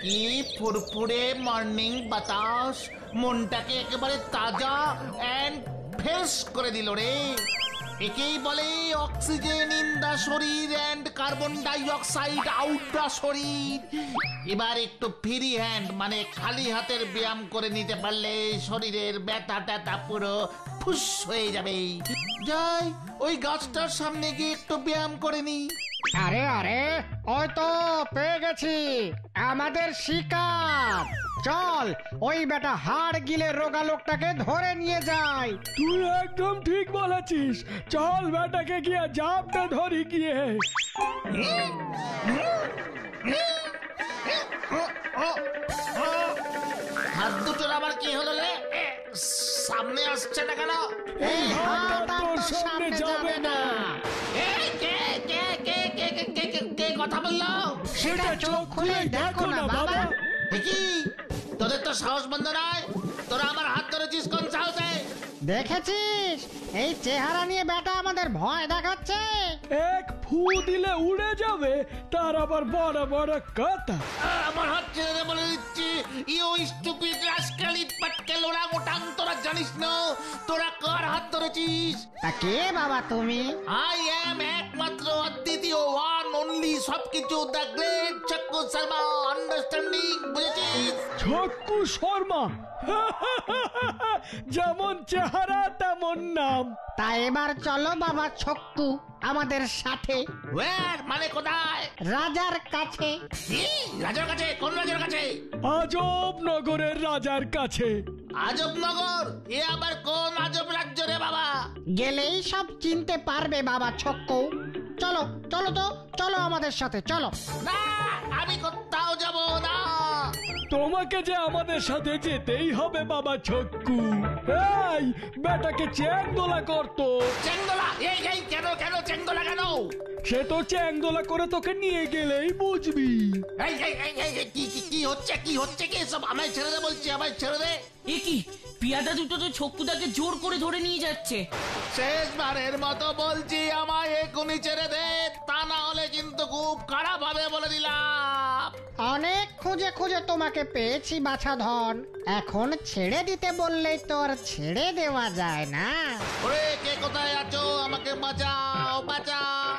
কি ফুরফুরে মর্নিং বাতাস মনটাকে একেবারে তাজা এন্ড ফ্রেশ করে দিল রে। একেই বলে অক্সিজেন ইন দা শরীর and carbon die oxide out দা শরীর। এবার একটু ফ্রি হ্যান্ড মানে খালি হাতের ব্যায়াম করে নিতে পারলে শরীরের ব্যথা ট্যাথা পুরো ফুস হয়ে যাবে। যাই ওই গাছটার সামনে গিয়ে একটু ব্যায়াম করে নি। আরে আরে ওই তো পেয়ে গেছি আমাদের শিকার। চল ওই বেটা হাড় গিলে রোগা লোকটাকে ধরে নিয়ে যাই। তুই একদম ঠিক বলেছিস, চল বেটাকে গিয়ে জাপটা ধরি গিয়ে। হাত দুটোর আবার কি হলো রে? সামনে আসছে না কেন? এই হাতটা তোর সামনে যাবে না। এই কে কে কে কে কে কে কে কে কথা বললো? সেটা চোখ খুলে দেখো না বাবা। দেখি তোদের তো সাহস বন্ধ নয়, তোরা আমার হাত ধরেছিস কোন সাহসে? দেখেছিস এই চেহারা নিয়ে বেটা আমাদের ভয় দেখাচ্ছে। এক ফু দিলে উড়ে যাবে, তার আবার বড় বড় কথা। আমার হাত ছেড়ে দে বলে দিচ্ছি। ইউ স্টুপিড রাস্কালি পাটকেল ওরাংওটাং, তোরা জানিস না তোরা কার হাত ধরেছিস? তা কে বাবা তুমি? আই এম একমাত্র অদ্বিতীয় ওয়ান অনলি সবকিছু দ্য গ্রেট চক্কু শর্মা, আন্ডারস্ট্যান্ডিং, বুঝেছিস? ছক্কু শর্মা, যেমন চেহারা তেমন নাম। তা এবার চলো বাবা ছক্কু আমাদের সাথে। ওয়ার মানে কোথায়? রাজার কাছে। কি? রাজার কাছে? কোন রাজার কাছে? আজব নগরের রাজার কাছে। আজব নগর? এ আবার কোন আজব রাজ্য রে বাবা? গেলেই সব চিনতে পারবে বাবা ছক্কু। চলো চলো তো, চলো আমাদের সাথে চলো। না, আমি কোথাও যাব না। তোমাকে যে আমাদের সাথে যেতেই হবে বাবা ছক্কু। এই বেটাকে চ্যাংদোলা করতো। চেঙ্গলা? এই এই কেন কেন চেঙ্গলা কেন? সে তো চ্যাংদোলা করে তোকে নিয়ে গেলেই বুঝবি। এই এই এই এই এই, কি কি কি হচ্ছে কি হচ্ছে কি সব? আমায় ছেড়ে দে বলছি, আমায় ছেড়ে দে। এ কি, পিয়াদা দুটো তো ছক্কুদাকে জোর করে ধরে নিয়ে যাচ্ছে। শেষবারের মতো বলছি, আমায় এখনই ছেড়ে দে, তা না হলে কিন্তু খুব খারাপ হবে বলে দিলাম। অনেক খুঁজে খুঁজে তোমাকে পেয়েছি বাছাধন, এখন ছেড়ে দিতে বললেই তো আর ছেড়ে দেওয়া যায় না। ওরে কে কোথায় আছো? আমাকে বাঁচাও বাঁচাও।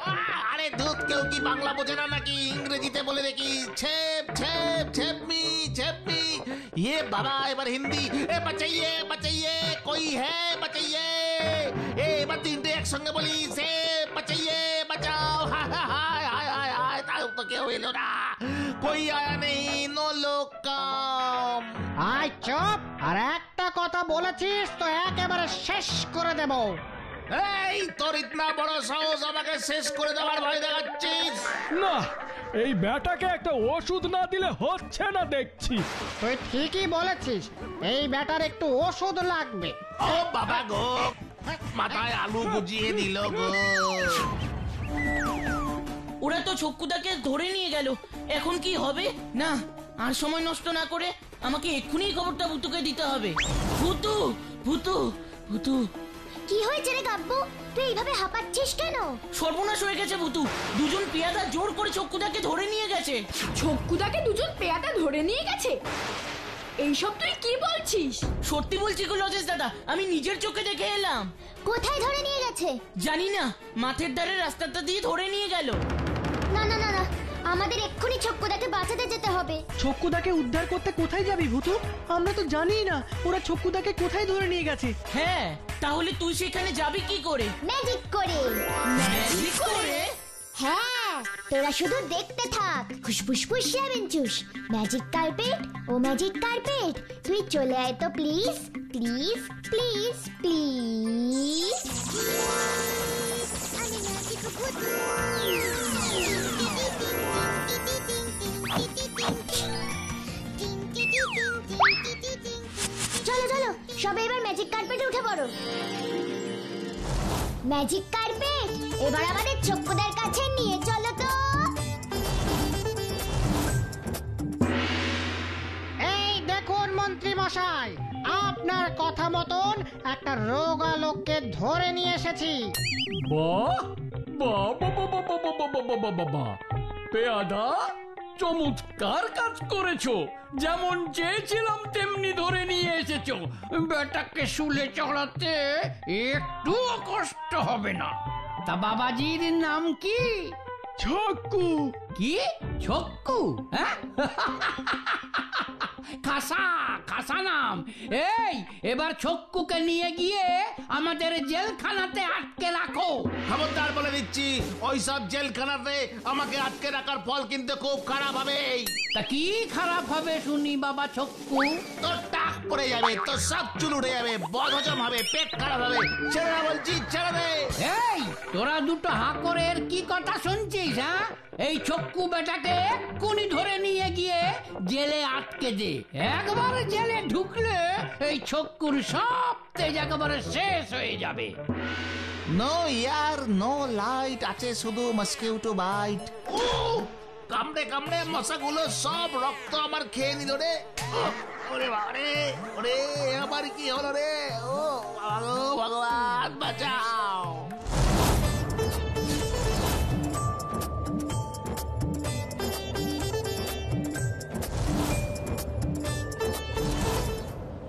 আরে দুধ, কেউ কি বাংলা বোঝে না নাকি? ইংরেজিতে বলে দেখি, ছেপ ছেপ ছেপ মি ছেপ মি। ये बाबा এবার হিন্দি। এ বাঁচাইয়ে বাঁচাইয়ে, কই হে বাঁচাইয়ে। এবার তিনটে একসঙ্গে বলি, সে বাঁচাইয়ে বাঁচাও। হায় হায় হায় হায় হায়, তাও তো কেউ এলো না, কই আয়া নেই, নো লোক কাম। আয় চুপ, আর একটা কথা বলেছিস তো একেবারে শেষ করে দেব। এই তোর ইতনা বড় সাহস, আমাকে শেষ করে দেওয়ার ভয় দেখাচ্ছিস? না, এই বেটাকে একটা ওষুধ না দিলে হচ্ছে না দেখছি। তুই ঠিকই বলেছিস, এই ব্যাটার একটু ওষুধ লাগবে। ও বাবা গো, মাথায় আলু বুঝিয়ে দিল গো। ওরা তো ছক্কুদাকে ধরে নিয়ে গেল, এখন কি হবে? না, আর সময় নষ্ট না করে আমাকে এক্ষুনি খবরটা ভুতুকে দিতে হবে। ভুতু ভুতু ভুতু। কি হয়েছে রে গাব্বু, তুই এইভাবে হাঁপাচ্ছিস কেন? সর্বনাশ হয়ে গেছে ভুতু, দুজন পেয়াদা জোর করে ছক্কুদাকে ধরে নিয়ে গেছে। ছক্কুদাকে দুজন পেয়াদা ধরে নিয়ে গেছে? এইসব তুই কি বলছিস? সত্যি বলছি গো লজেশ দাদা, আমি নিজের চোখে দেখে এলাম। কোথায় ধরে নিয়ে গেছে? জানি না, মাঠের ধারে রাস্তাটা দিয়ে ধরে নিয়ে গেল। না না না না, আমাদের এক্ষুনি ছক্কুদাকে বাঁচাতে যেতে হবে। ছক্কুদাকে উদ্ধার করতে কোথায় যাবি ভূতু? আমরা তো জানি না ওরা ছক্কুদাকে কোথায় ধরে নিয়ে গেছে। হ্যাঁ, তাহলে তুই সেখানে যাবি কি করে? ম্যাজিক করে। ম্যাজিক করে? হ্যাঁ, তোরা শুধু দেখতে থাক। ফুসফুস চুস, ম্যাজিক কার্পেট ও ম্যাজিক কার্পেট, তুই চলে আয় তো প্লিজ প্লিজ প্লিজ প্লিজ। আমি ম্যাজিক ভূতু। চলো চলো, সবাই এবার ম্যাজিক কার্পেটে উঠে পড়ো। ম্যাজিক কার্পেট এবার আমাদের চক্কুদের কাছে নিয়ে চলো তো। এই দেখুন মন্ত্রী মশাই, আপনার কথা মতন একটা রোগা লোককে ধরে নিয়ে এসেছি। বাহ বাহ বাহ বাহ বাহ বাহ বাহ বাহ বাহ বাহ। পেয়াদা, চমৎকার কাজ করেছো, যেমন চেয়েছিলাম তেমনি ধরে নিয়ে এসেছো। বেটাকে শুলে চড়াতে একটুও কষ্ট হবে না। তা বাবাজির নাম কি? ছক্কু। কি ছক্কু? হ্যাঁ, খাসা খাসা নাম। এই, এবার ছক্কুকে নিয়ে গিয়ে আমাদের জেলখানাতে আটকে রাখো। খবরদার বলে দিচ্ছি, ওইসব জেলখানাতে আমাকে আটকে রাখার ফল কিন্তু খুব খারাপ হবে। তা কি খারাপ হবে শুনি বাবা ছক্কু? তোর টাক পড়ে যাবে, তোর সব চুল উঠে যাবে, বদহজম হবে, পেট খারাপ হবে। ছেড়ে না বলছি, ছেড়ে দে। এই, তোরা দুটো হাঁকরের কি কথা শুনছিস? হ্যাঁ, এই ছক্কু বেটাকে এক্ষুনি ধরে নিয়ে গিয়ে জেলে আটকে দে। একবার জেলে ঢুকলে এই ছক্কুর সব তেজ একেবারে শেষ হয়ে যাবে। নো ইয়ার, নো লাইট, আছে শুধু মস্কিউটো বাইট। কামড়ে কামড়ে মশাগুলো সব রক্ত আমার খেয়ে নিল রে। ওরে বাবারে, ওরে আমার কি হলো রে? ও ভগবান বাঁচাও।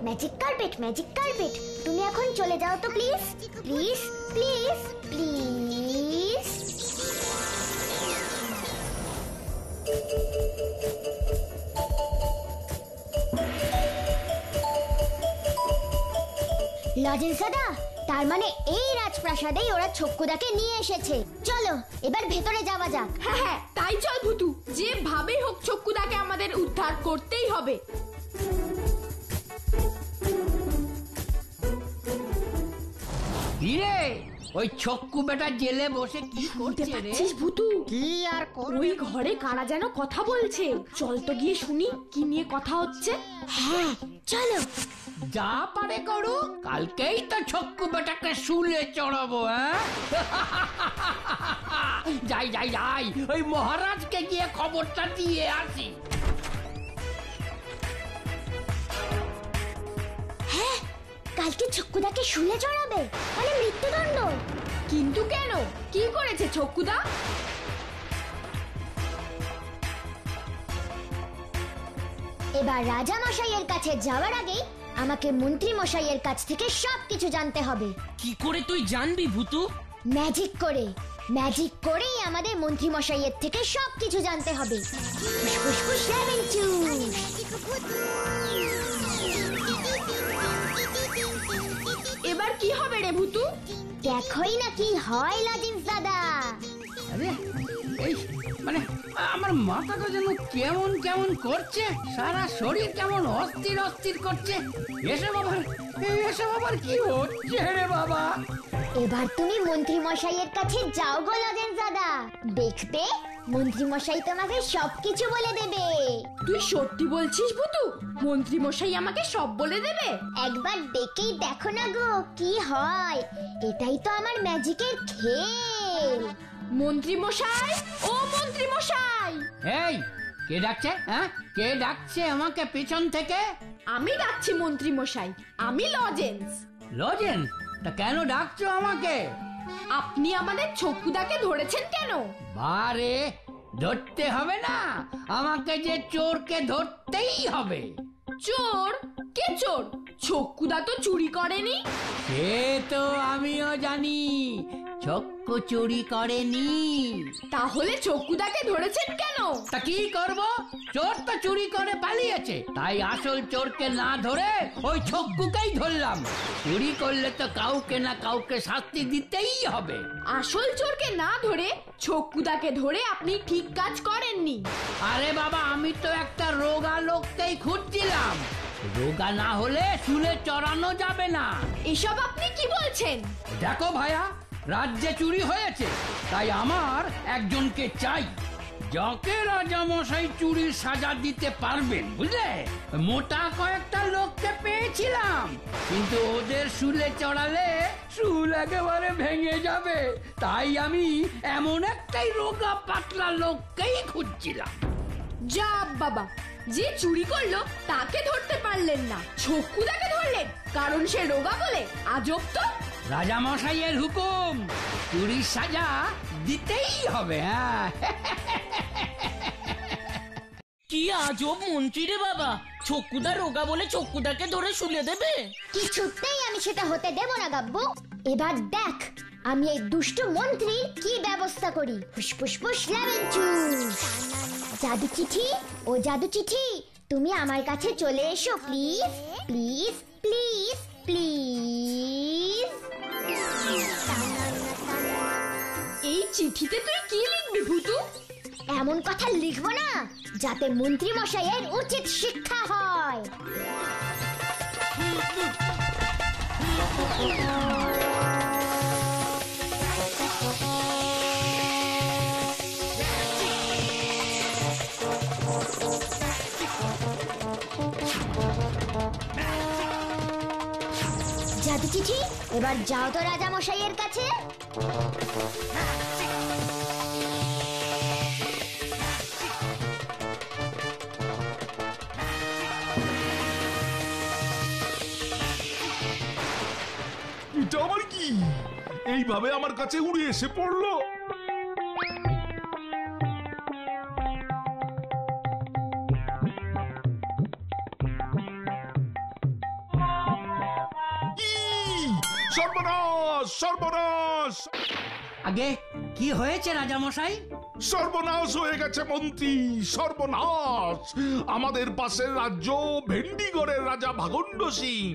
ম্যাজিক কার্পেট, ম্যাজিক কার্পেট, তুমি এখন চলে যাও তো please, please, please, please. Lozenges দাদা, তার মানে এই রাজপ্রাসাদেই ওরা ছক্কুদাকে নিয়ে এসেছে। চলো এবার ভেতরে যাওয়া যাক। হ্যাঁ হ্যাঁ, তাই চল ভুতু, যেভাবেই হোক চক্কুদাকে আমাদের উদ্ধার করতেই হবে। কিরে, ওই ছক্কু বেটা জেলে বসে কি করছে রে? দেখছিস ভুতু? কি আর করবে? ওই ঘরে কারা যেন কথা বলছে। চল তো গিয়ে শুনি কি নিয়ে কথা হচ্ছে। হ্যাঁ চলো। যা পারে করু, কালকেই তো ছক্কু বেটাকে শুলে চড়াবো। হ্যাঁ, যাই যাই যাই, ওই মহারাজকে গিয়ে খবরটা দিয়ে আসি। হ্যাঁ, কালকে ছক্কুদাকে শুলে চড়াবে, মানে মৃত্যুদণ্ড। কিন্তু কেন, কি করেছে ছক্কুদা? এবার রাজা মশাইয়ের কাছে যাওয়ার আগে আমাকে মন্ত্রী মশাইয়ের কাছ থেকে সবকিছু জানতে হবে। কি করে তুই জানবি ভূতু? ম্যাজিক করে, ম্যাজিক করেই আমাদের মন্ত্রী মশাইয়ের থেকে সবকিছু জানতে হবে। ফুসফুস লেমন জুস। এবার কি হবে রে ভুতু? দেখোই না কি হয় লজেন্স দাদা। আরে, এই মানে আমার মাথাটা যেন কেমন কেমন করছে, সারা শরীর কেমন অস্থির অস্থির করছে। এসব আবার কি হচ্ছে রে বাবা? এবার তুমি মন্ত্রী মশাইয়ের কাছে যাও গো লজেন্স দাদা, দেখবে মন্ত্রী মশাই তোমাকে সবকিছু বলে দেবে। তুই সত্যি বলছিস ভুতু? মন্ত্রী মশাই আমাকে সব বলে দেবে? একবার ডেকেই দেখো না গো কি হয়। এটাই তো আমার ম্যাজিকের খেল। মন্ত্রী মশাই, ও মন্ত্রী মশাই! এই, কে ডাকছে? হ্যাঁ, কে ডাকছে আমাকে পেছন থেকে? আমি ডাকছি মন্ত্রী মশাই, আমি লজেন্স। লজেন, তা কেন ডাকছো আমাকে? আপনি আমাদের ছক্কুদাকে ধরেছেন কেন? বারে, ধরতে হবে না, আমাকে যে চোরকে ধরতেই হবে। চোর? কে চোর? ছক্কুদা তো চুরি করেনি। সে তো আমিও জানি, ছক্কু চুরি করেনি। তাহলে ছক্কুদাকে ধরেছেন কেন? তা কি করব? চোর তো চুরি করে পালিয়েছে, তাই আসল চোরকে না ধরে ওই ছক্কুকেই ধরলাম। চুরি করলে তো কাউকে না কাউকে শাস্তি দিতেই হবে। আসল চোরকে না ধরে ছক্কুদাকে ধরে আপনি ঠিক কাজ করেননি। আরে বাবা, আমি তো একটা রোগা লোককেই খুঁজছিলাম। রোগা না হলে শুলে চড়ানো যাবে না। এসব আপনি কি বলছেন? দেখো ভাইয়া, রাজ্যে চুরি হয়েছে, তাই আমার একজনকে চাই, যাকে রাজামশাই চুরির সাজা দিতে পারবেন, বুঝলে? মোটা কয়েকটা লোককে পেয়েছিলাম, কিন্তু ওদের শুলে চড়ালে শুল একেবারে ভেঙে যাবে, তাই আমি এমন একটাই রোগা পাতলা লোককেই খুঁজছিলাম। যা বাবা, যে চুরি করলো তাকে ধরতে পারলেন না, ছক্কুদাকে ধরলেন কারণ সে রোগা বলে? আজব তো। রাজামশাইয়ের হুকুম, চুরির সাজা দিতেই হবে। হ্যাঁ, কি আজব মন্ত্রী রে বাবা, ছক্কুদা রোগা বলে ছক্কুদাকে ধরে শুলে দেবে? কিছুতেই আমি সেটা হতে দেব না গাব্বু। এবার দেখ আমি এই দুষ্ট মন্ত্রী কি ব্যবস্থা করি। ফুসফুস লেমন জুস। জাদু চিঠি, ও জাদু চিঠি, তুমি আমার কাছে চলে এসো প্লিজ প্লিজ প্লিজ প্লিজ। এই চিঠিতে তুই কি লিখবি ভূতু? এমন কথা লিখবো না যাতে মন্ত্রী মশাইয়ের উচিত শিক্ষা হয়। জাদু চিঠি, এবার যাও তো রাজা মশাইয়ের কাছে। এটা আবার কি? এইভাবে আমার কাছে উড়ে এসে পড়লো। সর্বনাশ সর্বনাশ! আগে কি হয়েছে রাজামশাই? সর্বনাশ হয়ে গেছে মন্ত্রী, সর্বনাশ! আমাদের পাশের রাজ্য ভেন্ডিগড়ের রাজা ভাগণ্ড সিং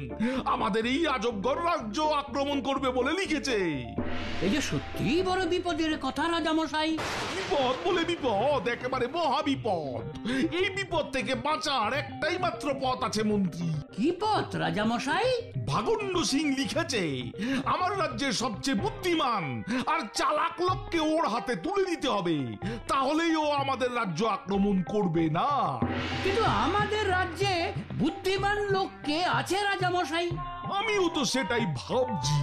আমাদের এই আজবগড় রাজ্য আক্রমণ করবে বলে লিখেছে। এই যে সত্যিই বড় বিপদের কথা রাজামশাই। বিপদ বলে বিপদ, একেবারে মহা বিপদ। এই বিপদ থেকে বাঁচার একটাই মাত্র পথ আছে মন্ত্রী। কি পথ রাজামশাই? ভাগণ্ড সিং লিখেছে আমার রাজ্যের সবচেয়ে বুদ্ধিমান আর চালাক লোককে ওর হাতে তুলে দিতে হবে, তাহলেই ও আমাদের রাজ্য আক্রমণ করবে না। কিন্তু আমাদের রাজ্যে বুদ্ধিমান লোক কে আছে রাজামশাই? আমিও তো সেটাই ভাবছি,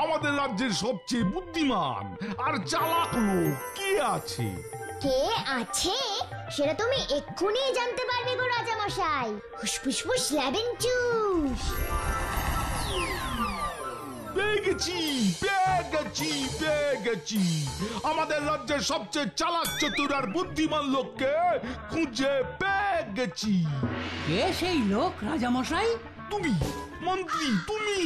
আমাদের রাজ্যের সবচেয়ে বুদ্ধিমান আর চালাক লোক কে আছে? কে আছে সেটা তুমি এক্ষুনি জানতে পারবে গো রাজা মশাই। ফুসফুস লেমন জুস। পেয়ে গেছি পেয়ে গেছি পেয়ে গেছি, আমাদের রাজ্যের সবচেয়ে চালাক চতুর আর বুদ্ধিমান লোককে খুঁজে পেয়ে গেছি। কে সেই লোক রাজামশাই? তুমি মন্ত্রী, তুমি।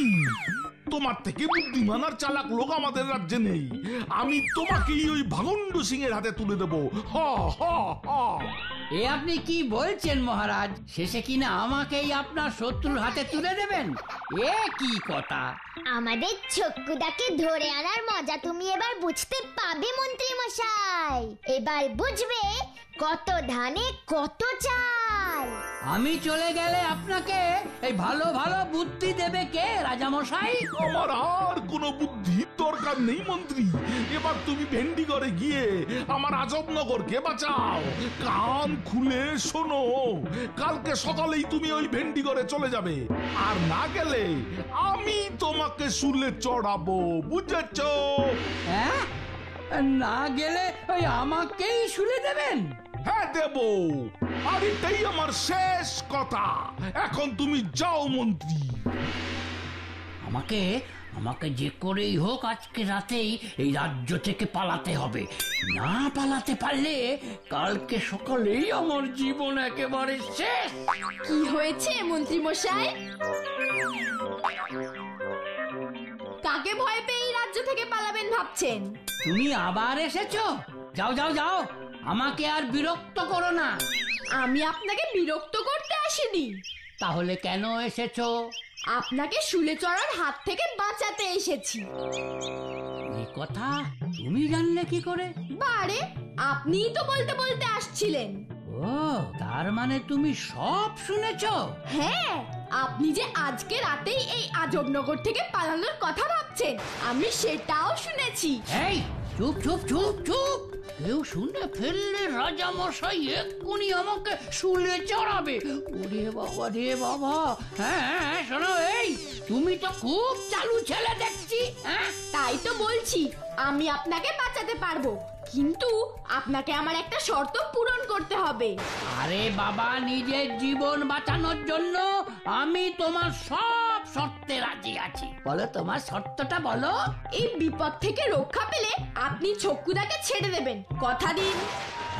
তোমার থেকে বুদ্ধিমান আর চালাক লোক আমাদের রাজ্যে নেই। আমি তোমাকেই ওই ভাগণ্ড সিং এর হাতে তুলে দেবো। হ হ হ। এ আপনি কি বলছেন মহারাজ? শেষে কিনা আমাকেই আপনার শত্রুর হাতে তুলে দেবেন? এ কি কথা? আমাদের ছক্কুদাকে ধরে আনার মজা তুমি এবার বুঝতে পাবে মন্ত্রী মশাই। এবার বুঝবে কত ধানে কত চাল। আমি চলে গেলে আপনাকে এই ভালো ভালো বুদ্ধি দেবে কে রাজামশাই? আমার আর কোনো বুদ্ধির দরকার নেই মন্ত্রী। এবার তুমি ভেন্ডিগড়ে গিয়ে আমার আজবনগরকে বাঁচাও। কান খুলে শোনো, কালকে সকালেই তুমি ওই ভেন্ডিগড়ে চলে যাবে, আর না গেলে আমি তোমাকে শুলে চড়াবো, বুঝেছো? হ্যাঁ, না গেলে ওই আমাকেই শুলে দেবেন? হ্যাঁ দেব, আর এটাই আমার শেষ কথা। এখন তুমি যাও মন্ত্রী। আমাকে আমাকে যে করেই হোক আজকে রাতেই এই রাজ্য থেকে পালাতে হবে। না পালাতে পারলে কালকে সকালেই আমার জীবন একেবারে শেষ। কি হয়েছে মন্ত্রী মশাই? কাকে ভয় পেয়ে এই রাজ্য থেকে পালাবেন ভাবছেন? তুমি আবার এসেছো? যাও যাও যাও, আমাকে আর বিরক্ত করো না। আমি আপনাকে বিরক্ত করতে আসিনি। তাহলে কেন এসেছো? আপনাকে শুলে চড়ার হাত থেকে বাঁচাতে এসেছি। এই কথা তুমি জানলে কি করে? বারে, আপনিই তো বলতে বলতে আসছিলেন। ও, তার মানে তুমি সব শুনেছো? হ্যাঁ, আপনি যে আজকে রাতেই এই আজবনগর থেকে পালানোর কথা ভাবছেন, আমি সেটাও শুনেছি। এই চুপ চুপ চুপ চুপ! কেউ শুনে ফেললে রাজামশাই এক্ষুনি আমাকে শুলে চড়াবে। ওরে বাবা রে বাবা! হ্যাঁ শোনো, এই তুমি তো খুব চালু ছেলে দেখছি। হ্যাঁ, তাই তো বলছি আমি আপনাকে বাঁচাতে পারবো, কিন্তু আপনাকে আমার একটা শর্ত পূরণ করতে হবে। আরে বাবা, নিজের জীবন বাঁচানোর জন্য আমি তোমার সব শর্তে রাজি আছি। বলো তোমার শর্তটা বলো। এই বিপদ থেকে রক্ষা পেলে আপনি ছক্কুদাকে ছেড়ে দেবেন, কথা দিন।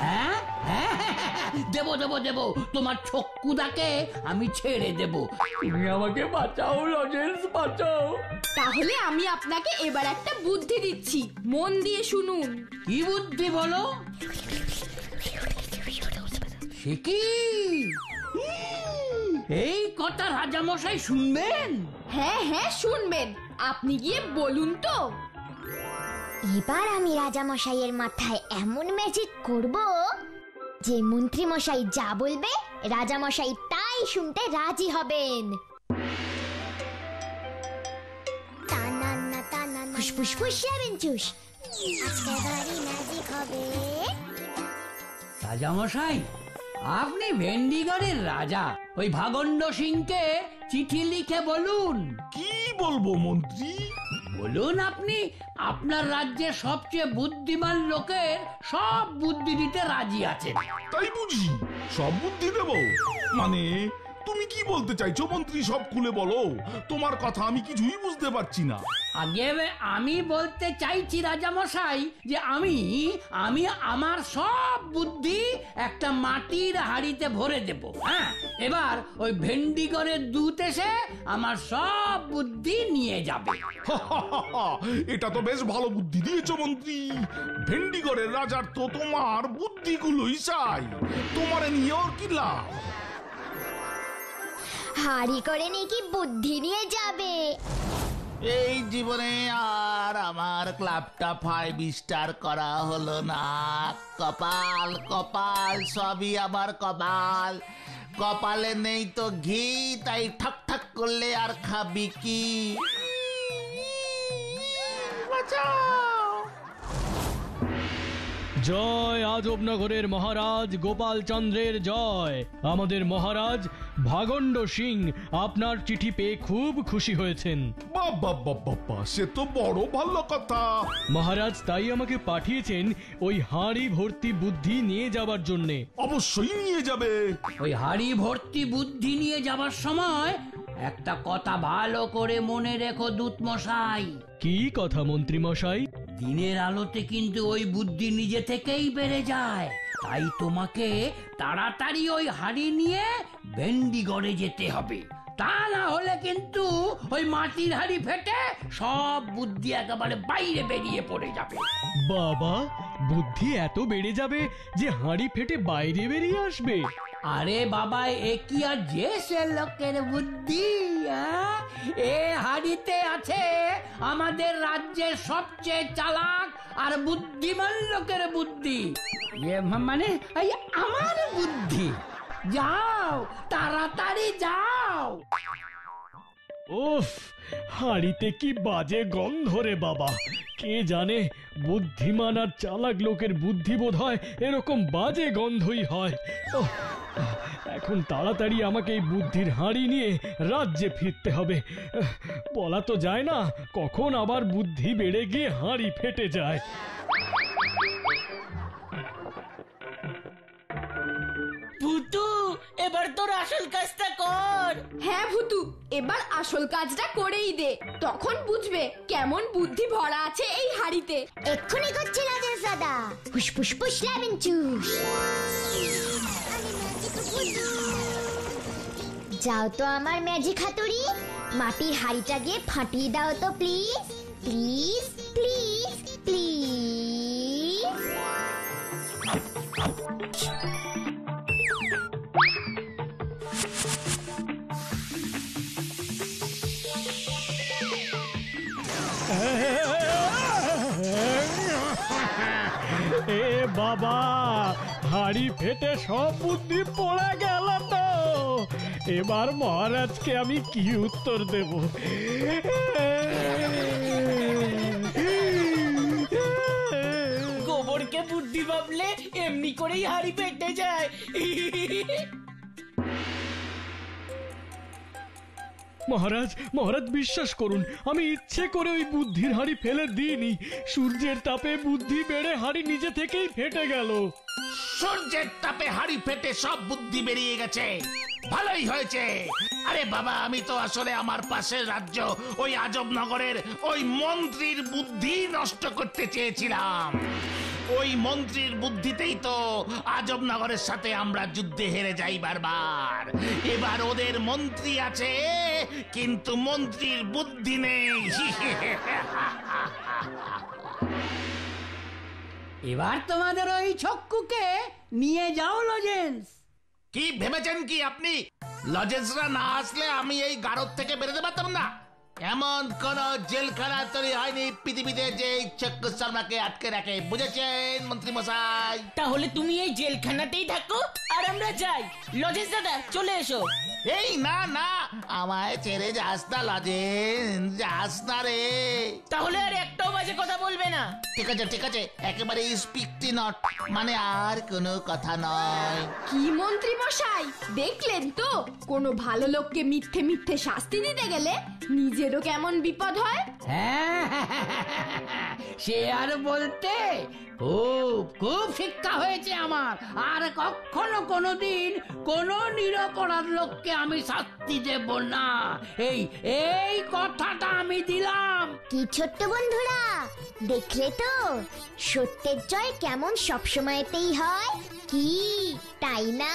হ্যাঁ হ্যাঁ, দেবো দেবো দেবো, তোমার ছক্কুদাকে আমি ছেড়ে দেব। তুমি আমাকে বাঁচাও লজেন্স, বাঁচাও। তাহলে আমি আপনাকে এবার একটা বুদ্ধি দিচ্ছি, মন দিয়ে শুনুন। কি বুদ্ধি বলো? সে কি? এই কথা রাজামশাই শুনবেন? হ্যাঁ হ্যাঁ শুনবেন, আপনি গিয়ে বলুন তো। এবার আমি রাজামশাইয়ের মাথায় এমন ম্যাজিক করব যে মন্ত্রী মশাই যা বলবে রাজামশাই তাই শুনতে রাজি হবেন। ফুসফুস ফুস যাবেন চুস, আজকে বাড়ি ম্যাজিক হবে। রাজামশাই, আপনি ভেন্ডিগড়ের রাজা, ওই ভাগণ্ড সিংকে চিঠি লিখে বলুন। কি বলবো মন্ত্রী? বলুন আপনি আপনার রাজ্যের সবচেয়ে বুদ্ধিমান লোকের সব বুদ্ধি দিতে রাজি আছেন। তাই বুঝি সব বুদ্ধি দেব? মানে তুমি কি বলতে চাইছো মন্ত্রী? সব খুলে বলো, তোমার কথা আমি কিছুই বুঝতে পারছি না। আগে আমি বলতে চাইছি রাজামশাই যে আমি আমার সব বুদ্ধি একটা মাটির হাড়িতে ভরে দেব। হ্যাঁ, এবার ওই ভেন্ডিগড়ের দূত এসে আমার সব বুদ্ধি নিয়ে যাবে। এটা তো বেশ ভালো বুদ্ধি দিয়েছো মন্ত্রী। ভেন্ডিগড়ের রাজার তো তোমার বুদ্ধিগুলোই চাই, তোমার নিয়ে ওর কি লাভ? হাড়ি করে নাকি বুদ্ধি নিয়ে যাবে। এই জীবনে আর আমার ক্লাবটা 5 স্টার করা হলো না। কপাল কপাল, সবই আবার কপাল। কপালে নেই তো ঘি, তাই ঠক ঠক করলে আর খাবি কি? জয় আজবনগরের মহারাজ গোপাল চন্দ্রের জয়। আমাদের মহারাজ ভাগণ্ড সিং আপনার চিঠি পেয়ে খুব খুশি হয়েছেন। বাবা বাবা, সে তো বড় ভালো কথা। মহারাজ তাই আমাকে পাঠিয়েছেন ওই হাঁড়ি ভর্তি বুদ্ধি নিয়ে যাবার জন্যে। অবশ্যই নিয়ে যাবে। ওই হাড়ি ভর্তি বুদ্ধি নিয়ে যাবার সময় একটা কথা ভালো করে মনে রেখো দূত মশাই। কি কথা মন্ত্রী মশাই? দিনের আলোতে কিন্তু ওই বুদ্ধি নিজে থেকেই বেড়ে যায়, তাই তোমাকে তাড়াতাড়ি ওই হাড়ি নিয়ে ভেন্ডিগড়ে যেতে হবে। তা না হলে কিন্তু ওই মাটির হাড়ি ফেটে সব বুদ্ধি একেবারে বাইরে বেরিয়ে পড়ে যাবে। বাবা, বুদ্ধি এত বেড়ে যাবে যে হাঁড়ি ফেটে বাইরে বেরিয়ে আসবে? আরে বাবা, এ কি আর যে সে লোকের বুদ্ধি? এ হাড়িতে আছে আমাদের রাজ্যের সবচেয়ে চালাক আর বুদ্ধিমান লোকের বুদ্ধি, মানে এই আমার বুদ্ধি। যাও, তাড়াতাড়ি যাও। উফ, হাঁড়িতে কি বাজে গন্ধ রে বাবা। কে জানে, বুদ্ধিমান আর চালাক লোকের বুদ্ধি বোধ হয় এরকম বাজে গন্ধই হয়। ওহ, এখন তাড়াতাড়ি আমাকে এই বুদ্ধির হাঁড়ি নিয়ে রাজ্যে ফিরতে হবে। বলা তো যায় না কখন আবার বুদ্ধি বেড়ে গিয়ে হাঁড়ি ফেটে যায়। ভুতু, এবার তোর আসল কাজটা কর। হ্যাঁ ভুতু, এবার আসল কাজটা করেই দে, তখন বুঝবে কেমন বুদ্ধি ভরা আছে এই হাড়িতে। এক্ষুনি করছে রাজা দাদা। ফুসফুস ফুস যাবেন চুস। যাও তো আমার ম্যাজিক হাতুড়ি, মাটির হাড়িটা গিয়ে ফাটিয়ে দাও তো প্লিজ প্লিজ প্লিজ প্লিজ। এ বাবা, হাড়ি ফেটে সব বুদ্ধি পড়ে গেল তো। এবার মহারাজকে আমি কি উত্তর দেব? গোবরকে বুদ্ধি ভাবলে এমনি করেই হাড়ি পেটে যায়। মহারাজ, মহারাজ বিশ্বাস করুন, আমি ইচ্ছে করে ওই বুদ্ধির হাড়ি ফেলে দিইনি। সূর্যের তাপে বুদ্ধি বেড়ে হাড়ি নিজে থেকেই ফেটে গেল। সূর্যের তাপে হাড়ি ফেটে সব বুদ্ধি বেরিয়ে গেছে, ভালোই হয়েছে। আরে বাবা, আমি তো আসলে আমার পাশের রাজ্য ওই আজবনগরের ওই মন্ত্রীর বুদ্ধি নষ্ট করতে চেয়েছিলাম। ওই মন্ত্রীর বুদ্ধিতেই তো আজবনগরের সাথে আমরা যুদ্ধে হেরে যাই বারবার। এবার ওদের মন্ত্রী আছে কিন্তু মন্ত্রীর বুদ্ধি নেই। এবার তোমাদের ওই ছক্কুকে নিয়ে যাও লজেন্স। কি ভেবেছেন কি আপনি লজেন্সরা না আসলে আমি এই গারদ থেকে বেরোতে পারতাম না? এমন কোন জেলখানা তৈরি হয়নি পৃথিবীতে যে এই চক্কু শর্মাকে আটকে রাখে, বুঝেছেন মন্ত্রী মশাই? তাহলে তুমি এই জেলখানাতেই থাকো আর আমরা যাই। লজেন্স দাদা চলে এসো। এই না না, আমায় ছেড়ে যাস না লজেন্স, যাস না রে। তাহলে আর একটাও বাজে কথা বলবে না। ঠিক আছে ঠিক আছে, একেবারে স্পিকটি নট, মানে আর কোনো কথা নয়। কি মন্ত্রী মশাই, দেখলেন তো কোনো ভালো লোককে মিথ্যে মিথ্যে শাস্তি দিতে গেলে নিজেরও কেমন বিপদ হয়। হ্যাঁ, সে আর বলতে, খুব খুব শিক্ষা হয়েছে আমার। আর কখনো কোনোদিন কোনো নিরপরাধ লোককে আমি শাস্তি দেব না, এই কথাটা আমি দিলাম। কি ছোট্ট বন্ধুরা, দেখলে তো সত্যের জয় কেমন সব সময়তেই হয়, কি তাই না?